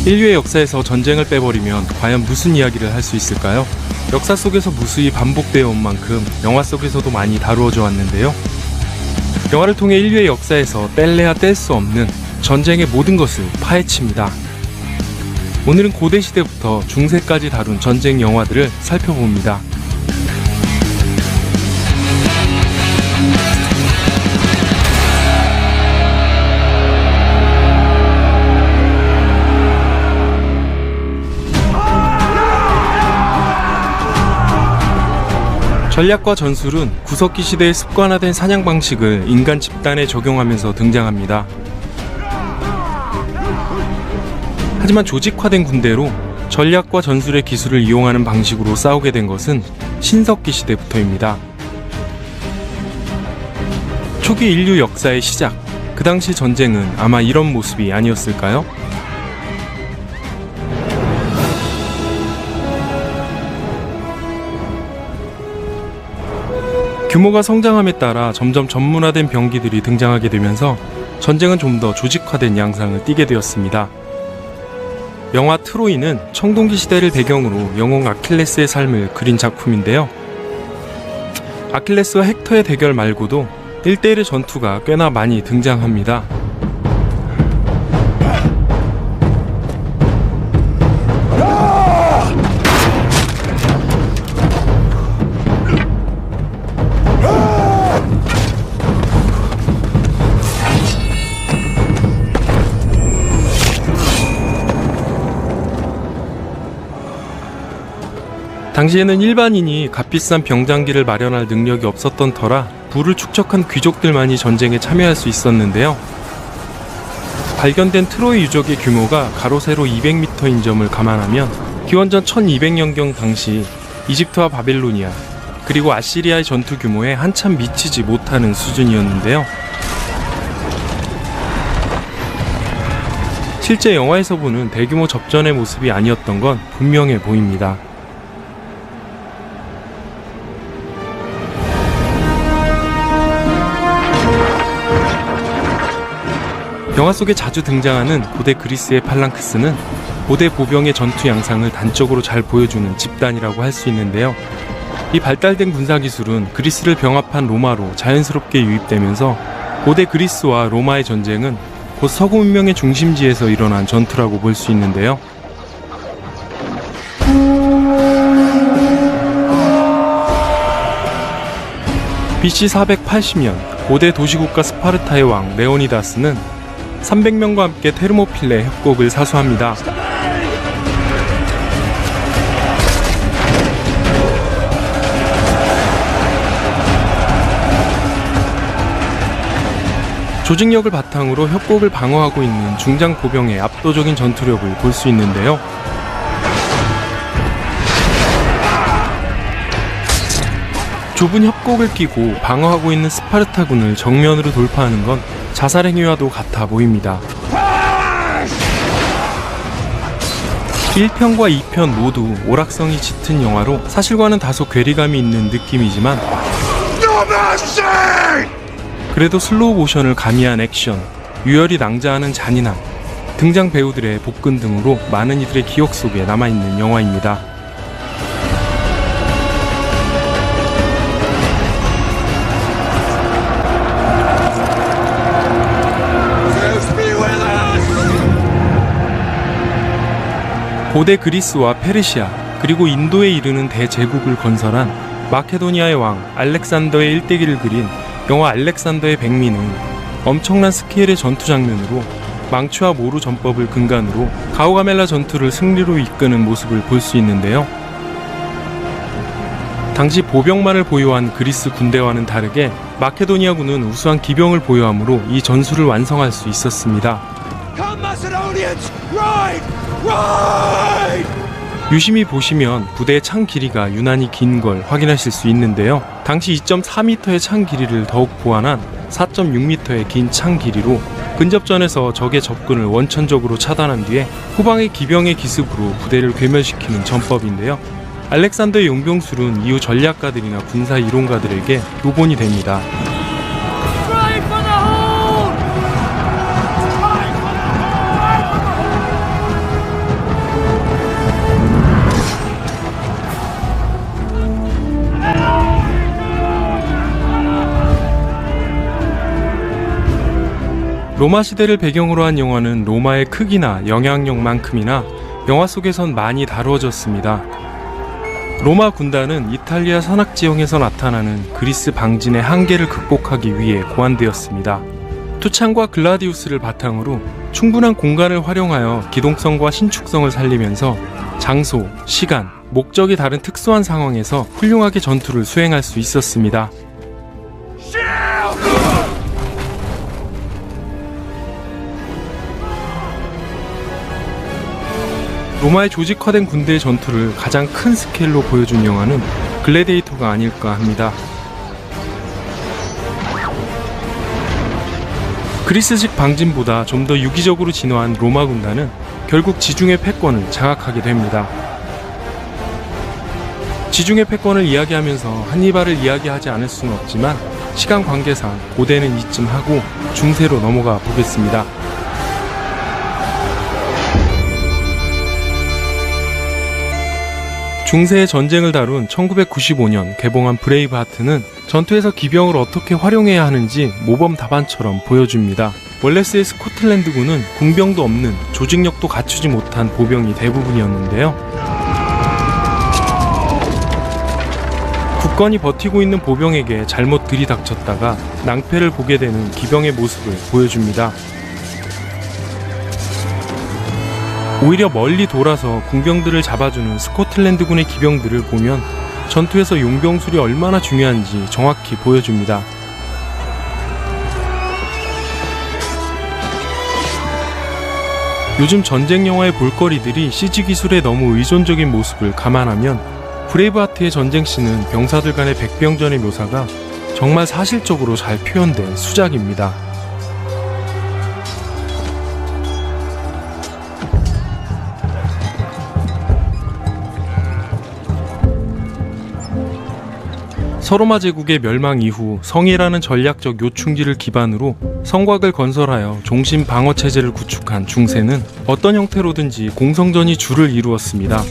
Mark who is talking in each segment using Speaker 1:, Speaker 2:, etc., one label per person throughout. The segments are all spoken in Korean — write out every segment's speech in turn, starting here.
Speaker 1: 인류의 역사에서 전쟁을 빼버리면 과연 무슨 이야기를 할 수 있을까요? 역사 속에서 무수히 반복되어 온 만큼 영화 속에서도 많이 다루어져 왔는데요. 영화를 통해 인류의 역사에서 뗄래야 뗄 수 없는 전쟁의 모든 것을 파헤칩니다. 오늘은 고대시대부터 중세까지 다룬 전쟁 영화들을 살펴봅니다. 전략과 전술은 구석기 시대의 습관화된 사냥 방식을 인간 집단에 적용하면서 등장합니다. 하지만 조직화된 군대로 전략과 전술의 기술을 이용하는 방식으로 싸우게 된 것은 신석기 시대부터입니다. 초기 인류 역사의 시작, 그 당시 전쟁은 아마 이런 모습이 아니었을까요? 규모가 성장함에 따라 점점 전문화된 병기들이 등장하게 되면서 전쟁은 좀 더 조직화된 양상을 띠게 되었습니다. 영화 트로이는 청동기 시대를 배경으로 영웅 아킬레스의 삶을 그린 작품인데요. 아킬레스와 헥터의 대결 말고도 1대1의 전투가 꽤나 많이 등장합니다. 당시에는 일반인이 값비싼 병장기를 마련할 능력이 없었던 터라 부를 축적한 귀족들만이 전쟁에 참여할 수 있었는데요. 발견된 트로이 유적의 규모가 가로 세로 200m인 점을 감안하면 기원전 1200년경 당시 이집트와 바벨로니아 그리고 아시리아의 전투 규모에 한참 미치지 못하는 수준이었는데요. 실제 영화에서 보는 대규모 접전의 모습이 아니었던 건 분명해 보입니다. 영화 속에 자주 등장하는 고대 그리스의 팔랑크스는 고대 보병의 전투 양상을 단적으로 잘 보여주는 집단이라고 할 수 있는데요. 이 발달된 군사기술은 그리스를 병합한 로마로 자연스럽게 유입되면서 고대 그리스와 로마의 전쟁은 곧 서구 문명의 중심지에서 일어난 전투라고 볼 수 있는데요. BC 480년 고대 도시국가 스파르타의 왕 레오니다스는 300명과 함께 테르모필레 협곡을 사수합니다. 조직력을 바탕으로 협곡을 방어하고 있는 중장 보병의 압도적인 전투력을 볼 수 있는데요. 좁은 협곡을 끼고 방어하고 있는 스파르타군을 정면으로 돌파하는 건 자살 행위와도 같아 보입니다. 1편과 2편 모두 오락성이 짙은 영화로 사실과는 다소 괴리감이 있는 느낌이지만 그래도 슬로우 모션을 가미한 액션, 유혈이 낭자하는 잔인함, 등장 배우들의 복근 등으로 많은 이들의 기억 속에 남아있는 영화입니다. 고대 그리스와 페르시아 그리고 인도에 이르는 대제국을 건설한 마케도니아의 왕 알렉산더의 일대기를 그린 영화 알렉산더의 백미는 엄청난 스케일의 전투 장면으로 망치와 모루 전법을 근간으로 가오가멜라 전투를 승리로 이끄는 모습을 볼 수 있는데요. 당시 보병만을 보유한 그리스 군대와는 다르게 마케도니아군은 우수한 기병을 보유하므로 이 전술을 완성할 수 있었습니다. 유심히 보시면 부대의 창 길이가 유난히 긴 걸 확인하실 수 있는데요. 당시 2.4m의 창 길이를 더욱 보완한 4.6m의 긴 창 길이로 근접전에서 적의 접근을 원천적으로 차단한 뒤에 후방의 기병의 기습으로 부대를 괴멸시키는 전법인데요. 알렉산더의 용병술은 이후 전략가들이나 군사 이론가들에게 교본이 됩니다. 로마 시대를 배경으로 한 영화는 로마의 크기나 영향력만큼이나 영화 속에선 많이 다루어졌습니다. 로마 군단은 이탈리아 산악지형에서 나타나는 그리스 방진의 한계를 극복하기 위해 고안되었습니다. 투창과 글라디우스를 바탕으로 충분한 공간을 활용하여 기동성과 신축성을 살리면서 장소, 시간, 목적이 다른 특수한 상황에서 훌륭하게 전투를 수행할 수 있었습니다. 로마의 조직화된 군대의 전투를 가장 큰 스케일로 보여준 영화는 글래디에이터가 아닐까 합니다. 그리스식 방진보다 좀 더 유기적으로 진화한 로마 군단은 결국 지중해 패권을 장악하게 됩니다. 지중해 패권을 이야기하면서 한니발을 이야기하지 않을 수는 없지만 시간 관계상 고대는 이쯤 하고 중세로 넘어가 보겠습니다. 중세의 전쟁을 다룬 1995년 개봉한 브레이브하트는 전투에서 기병을 어떻게 활용해야 하는지 모범 답안처럼 보여줍니다. 월레스의 스코틀랜드군은 군병도 없는 조직력도 갖추지 못한 보병이 대부분이었는데요. 굳건히 버티고 있는 보병에게 잘못 들이닥쳤다가 낭패를 보게 되는 기병의 모습을 보여줍니다. 오히려 멀리 돌아서 군병들을 잡아주는 스코틀랜드군의 기병들을 보면 전투에서 용병술이 얼마나 중요한지 정확히 보여줍니다. 요즘 전쟁 영화의 볼거리들이 CG 기술에 너무 의존적인 모습을 감안하면 브레이브하트의 전쟁씬은 병사들 간의 백병전의 묘사가 정말 사실적으로 잘 표현된 수작입니다. 서로마 제국의 멸망 이후 성이라는 전략적 요충지를 기반으로 성곽을 건설하여 종신 방어 체제를 구축한 중세는 어떤 형태로든지 공성전이 주를 이루었습니다.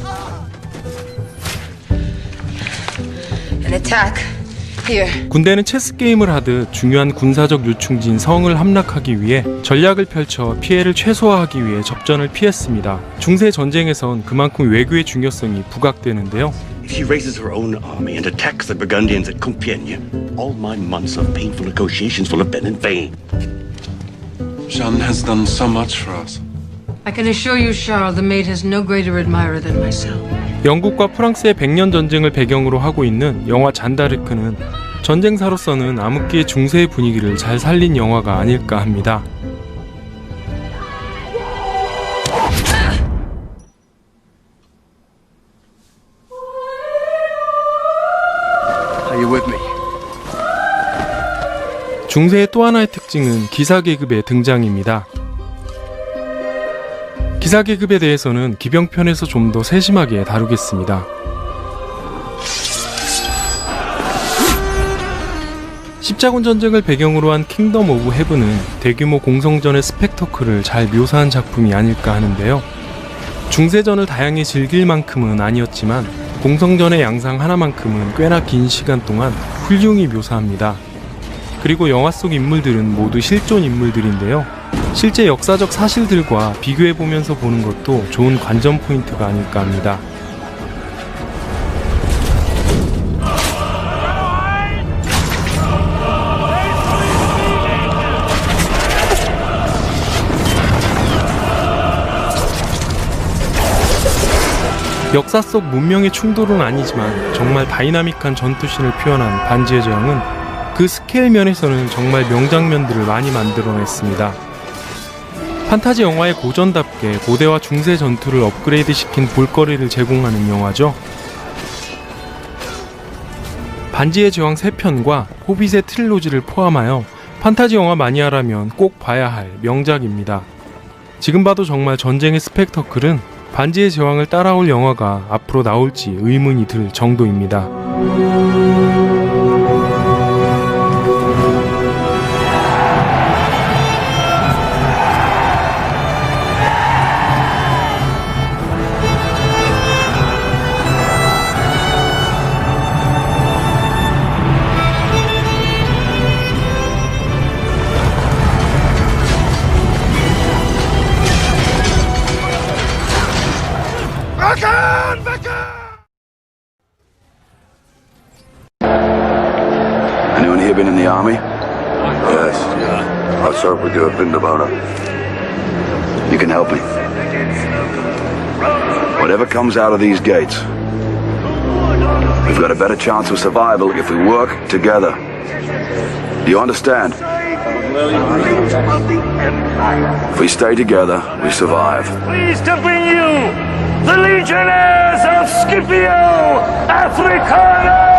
Speaker 1: 군대는 체스 게임을 하듯 중요한 군사적 요충지인 성을 함락하기 위해 전략을 펼쳐 피해를 최소화하기 위해 접전을 피했습니다. 중세 전쟁에선 그만큼 외교의 중요성이 부각되는데요.
Speaker 2: If she raises her own army and attacks the Burgundians at Compiègne, all my months of painful negotiations will have been in vain.
Speaker 3: Jeanne has done so much for us.
Speaker 4: I can assure you, Charles, the maid has no greater admirer than myself.
Speaker 1: 영국과 프랑스의 100년 전쟁을 배경으로 하고 있는 영화 잔다르크는 전쟁사로서는 암흑기의 중세의 분위기를 잘 살린 영화가 아닐까 합니다.
Speaker 3: Are you with me?
Speaker 1: 중세의 또 하나의 특징은 기사계급의 등장입니다. 기사계급에 대해서는 기병편에서 좀 더 세심하게 다루겠습니다. 십자군 전쟁을 배경으로 한 킹덤 오브 헤븐은 대규모 공성전의 스펙터클을 잘 묘사한 작품이 아닐까 하는데요. 중세전을 다양히 즐길 만큼은 아니었지만 공성전의 양상 하나만큼은 꽤나 긴 시간 동안 훌륭히 묘사합니다. 그리고 영화 속 인물들은 모두 실존 인물들인데요. 실제 역사적 사실들과 비교해보면서 보는 것도 좋은 관전 포인트가 아닐까 합니다. 역사 속 문명의 충돌은 아니지만 정말 다이나믹한 전투씬을 표현한 반지의 제왕은 그 스케일 면에서는 정말 명장면들을 많이 만들어냈습니다. 판타지 영화의 고전답게 고대와 중세 전투를 업그레이드시킨 볼거리를 제공하는 영화죠. 반지의 제왕 3편과 호빗의 트릴로지를 포함하여 판타지 영화 마니아라면 꼭 봐야 할 명작입니다. 지금 봐도 정말 전쟁의 스펙터클은 반지의 제왕을 따라올 영화가 앞으로 나올지 의문이 들 정도입니다.
Speaker 5: Anyone here been in the army? Yes. I served with you at Vindabona. You can help me. Whatever comes out of these gates, we've got a better chance of survival if we work together. Do you understand? If we stay together, we survive.
Speaker 6: Pleased to bring you the Legionnaires of Scipio Africana!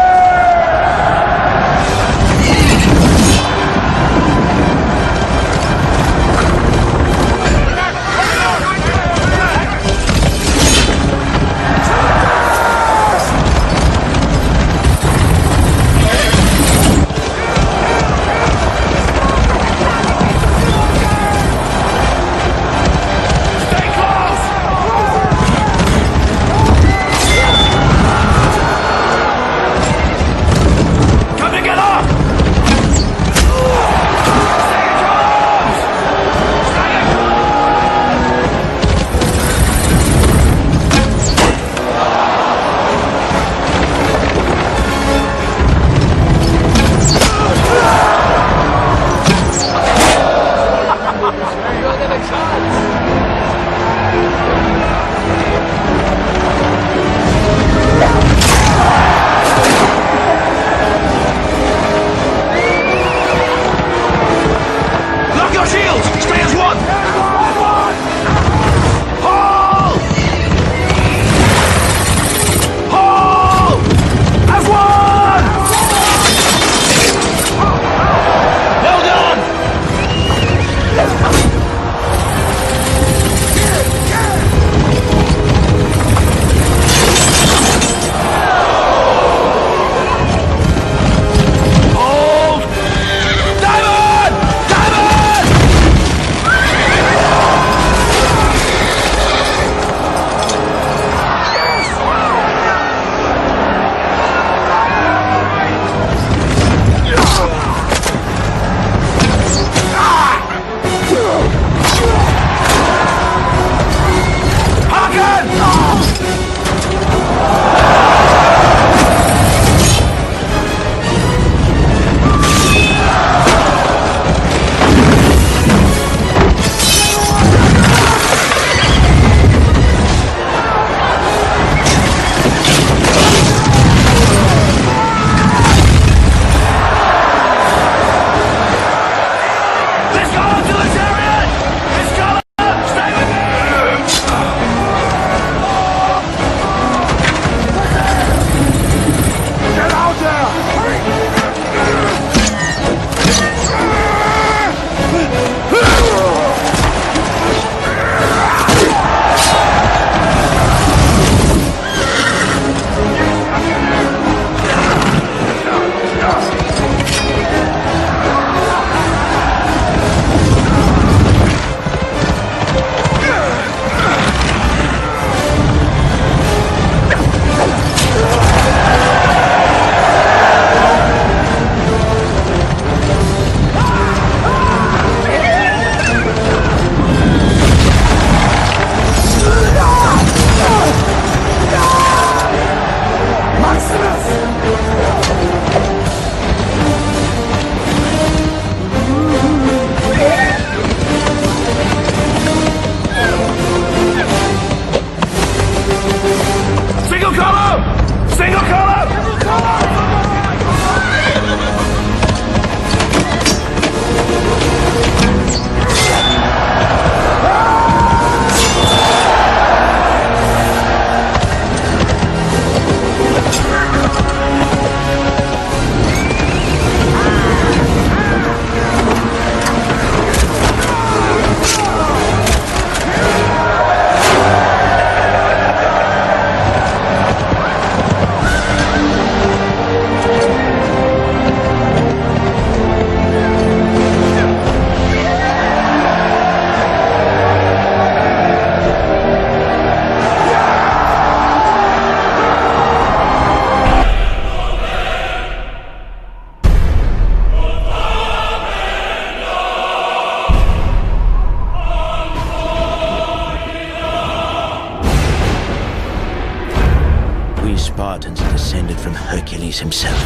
Speaker 7: these Spartans are descended from Hercules himself.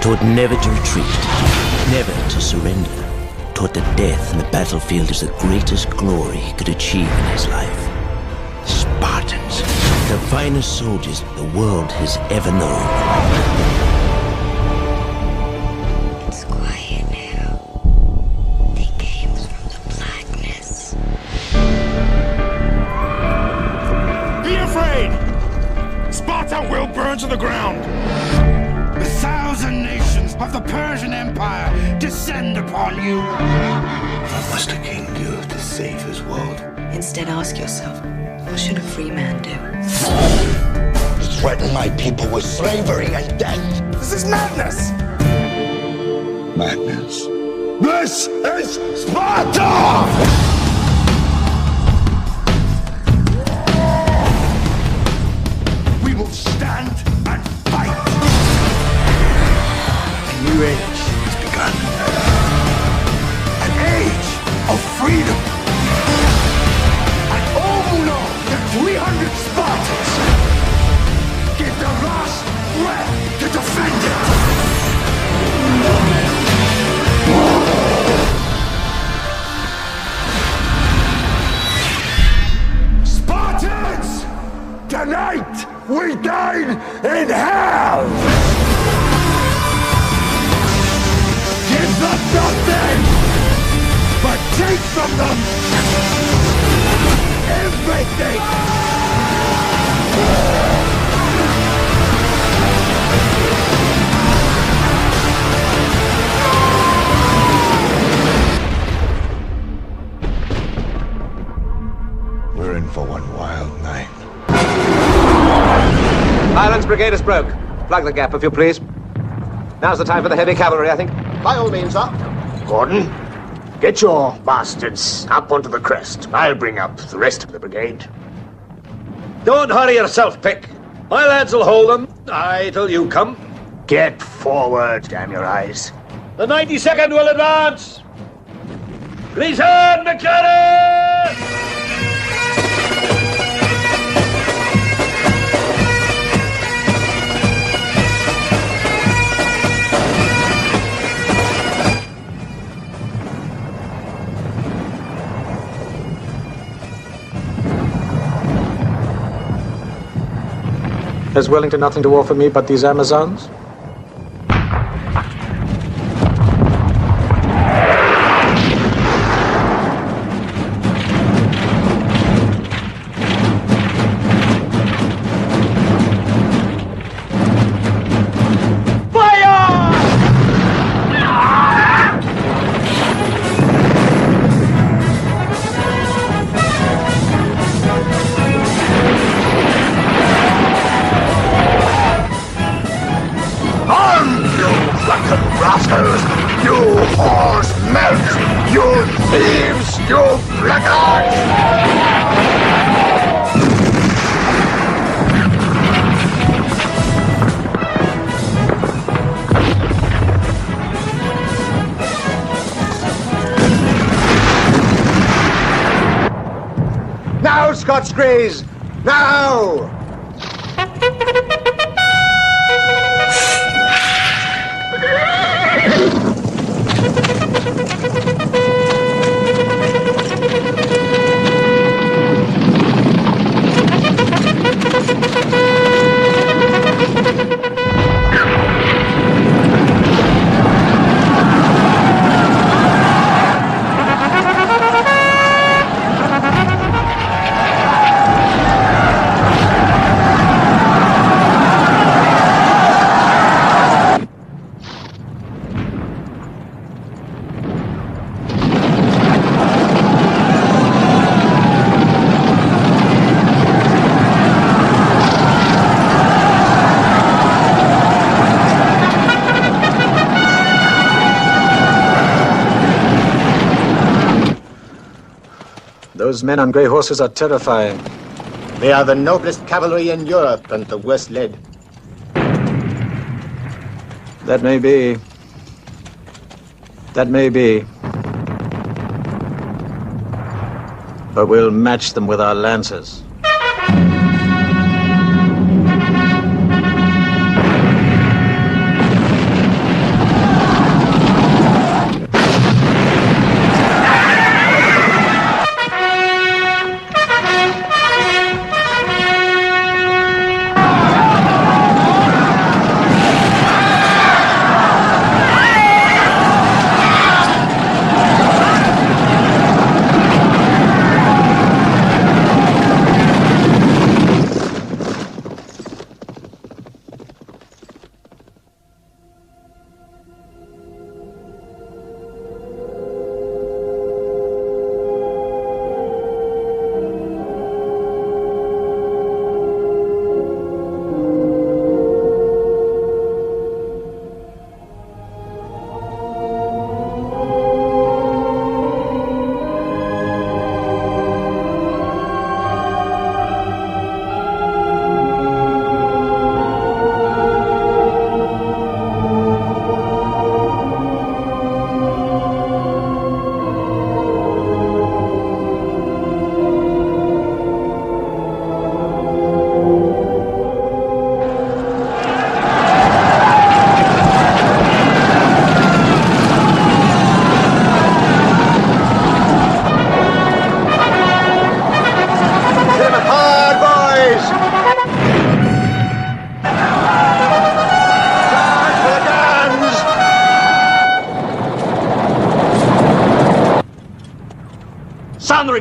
Speaker 7: Taught never to retreat, never to surrender. Taught that death in the battlefield is the greatest glory he could achieve in his life. Spartans, the finest soldiers the world has ever known.
Speaker 8: It's quiet now. They came from the blackness.
Speaker 6: Be afraid! Sparta will burn to the ground! 1,000 nations of the Persian Empire descend upon you!
Speaker 2: What must a king do to save his world?
Speaker 8: Instead, ask yourself, what should a free man do?
Speaker 2: Threaten my people with slavery and death.
Speaker 6: This is madness!
Speaker 2: Madness. This is Sparta!
Speaker 6: We will stand and fight!
Speaker 2: A new age has begun. An age of freedom.
Speaker 6: And all who know that 300 Spartans give their last breath to defend it! Spartans! Tonight we dine in hell! Give them nothing, but take from them everything!
Speaker 2: We're in for one wild night.
Speaker 9: Highlands Brigade is broke. Plug the gap, if you please. Now's the time for the heavy cavalry, I think.
Speaker 10: By all means, sir. Gordon, get your bastards up onto the crest. I'll bring up the rest of the brigade.
Speaker 9: Don't hurry yourself, Pick. My lads will hold them. Aye, till you come.
Speaker 10: Get forward, damn your eyes.
Speaker 9: The 92nd will advance. Gleason, McLaren!
Speaker 11: Has Wellington nothing to offer me but these Amazons?
Speaker 10: Now, Scots Greys! Now!
Speaker 11: Those men on grey horses are terrifying.
Speaker 10: They are the noblest cavalry in Europe and the worst led.
Speaker 11: That may be. That may be. But we'll match them with our lances.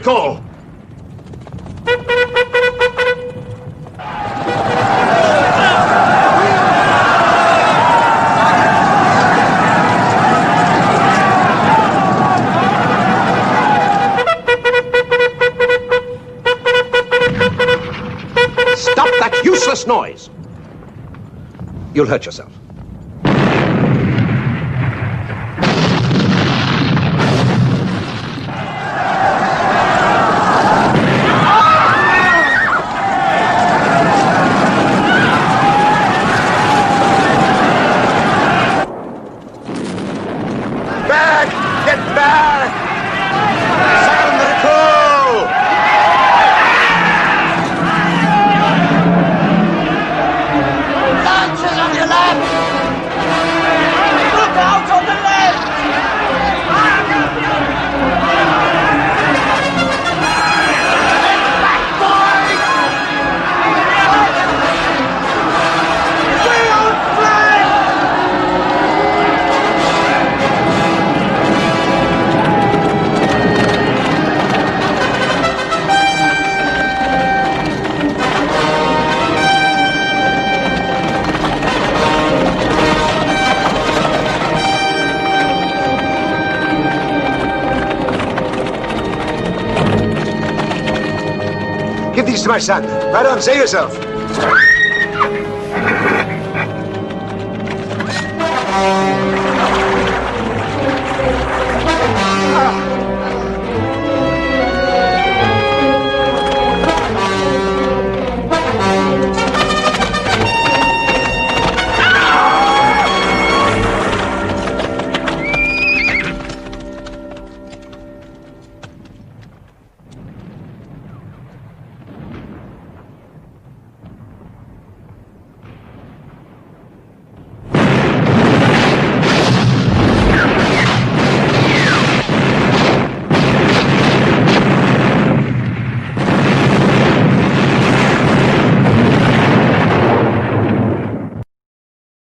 Speaker 10: call.
Speaker 9: Stop that useless noise! You'll hurt yourself.
Speaker 10: Back! Get back! Sound the call!
Speaker 12: Launches on your left! Look out on the left! Back, boys! Stay on flank!
Speaker 10: Give these to my son. Right on, save yourself.